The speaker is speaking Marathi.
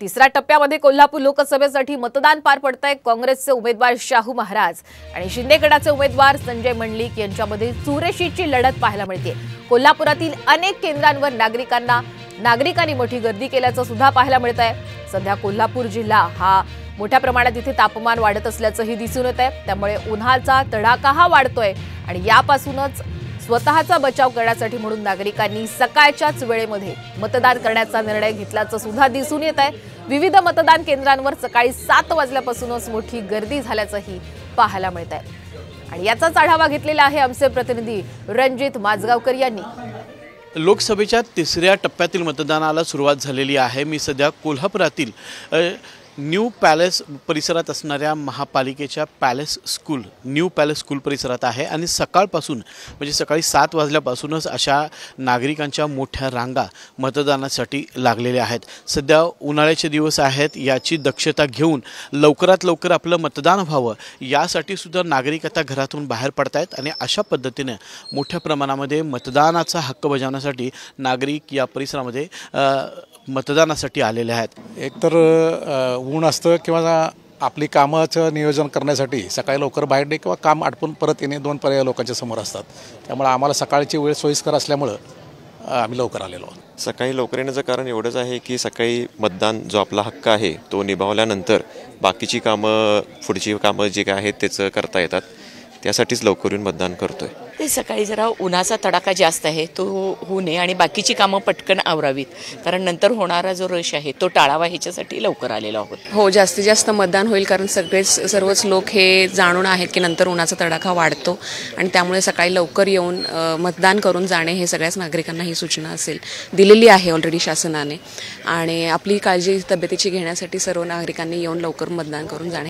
तिसऱ्या टप्प्यामध्ये कोल्हापूर लोकसभेसाठी मतदान पार पडतंय। काँग्रेसचे उमेदवार शाहू महाराज आणि शिंदे गटाचे उमेदवार संजय मंडलिक यांच्यामध्ये चुरशीची लढत पाहायला मिळते। कोल्हापुरातील अनेक केंद्रांवर नागरिकांनी मोठी गर्दी केल्याचं सुद्धा पाहायला मिळतंय। सध्या कोल्हापूर जिल्हा हा मोठ्या प्रमाणात इथे तापमान वाढत असल्याचंही दिसून येत आहे। त्यामुळे उन्हाचा तडाखा हा वाढतोय आणि यापासूनच स्वतःचा बचाव करण्यासाठी म्हणून नागरिकांनी सकाळच्याच वेळेमध्ये मतदान करण्याचा निर्णय घेतल्याचं सुद्धा दिसून येत आहे। विविध मतदान केंद्रांवर सकाळी 7 वाजल्यापासूनच मोठी गर्दी झाल्याचंही पाहायला मिळत आहे आणि याचाच आढावा घेतलेला आहे आमचे प्रतिनिधी रणजित माजगावकर यांनी। लोकसभेच्या तिसऱ्या टप्प्यातील मतदानाला सुरुवात झालेली आहे। मी सध्या कोल्हापुरातील न्यू पॅलेस परिसरात असणाऱ्या महापालिकेच्या न्यू पॅलेस स्कूल परिसरात आहे आणि सकाळपासून म्हणजे सकाळी 7 वाजल्यापासूनच अशा नागरिकांच्या मोठ्या रांगा मतदानासाठी लागलेल्या आहेत। सध्या उन्हाळ्याचे दिवस आहेत, याची दक्षता घेऊन लवकरात लवकर आपलं मतदान व्हावं यासाठी सुद्धा नागरिक आता घरातून बाहेर पडत आहेत आणि अशा पद्धतीने मोठ्या प्रमाणामध्ये मतदानाचा हक्क बजावण्यासाठी नागरिक या परिसरामध्ये मतदानासाठी आलेले आहेत। एकतर ऊन असतं किंवा आपली कामाचं नियोजन करण्यासाठी सकाळी लवकर बाहेर निघणे किंवा काम आटपून परत येणे, दोन पर्याय लोकांच्या समोर असतात। त्यामुळे आम्हाला सकाळची वेळ सोयीस्कर असल्यामुळं आम्ही लवकर आलेलो आहोत। सकाळी लवकर येण्याचं कारण एवढंच आहे की सकाळी मतदान जो आपला हक्क आहे तो निभावल्यानंतर बाकीची कामं, पुढची कामं जे काय आहेत त्याचं करता येतात, त्यासाठीच लवकर येऊन मतदान करतोय। ते सकाळी जरा उन्हाचा तडाखा जास्त आहे तो होऊ नये आणि बाकीची कामं पटकन आवरावीत, कारण नंतर होणारा जो रश आहे तो टाळावा ह्याच्यासाठी लवकर आलेलो आहोत। हो, जास्तीत जास्त मतदान होईल, कारण सर्वच लोक हे जाणून आहेत की नंतर उन्हाचा तडाखा वाढतो आणि त्यामुळे सकाळी लवकर येऊन मतदान करून जाणे हे सगळ्याच नागरिकांना ही सूचना दिलेली आहे ऑलरेडी शासनाने। आणि आपली काळजी तब्येतीची घेण्यासाठी सर्व नागरिकांनी येऊन लवकर मतदान करून जाणे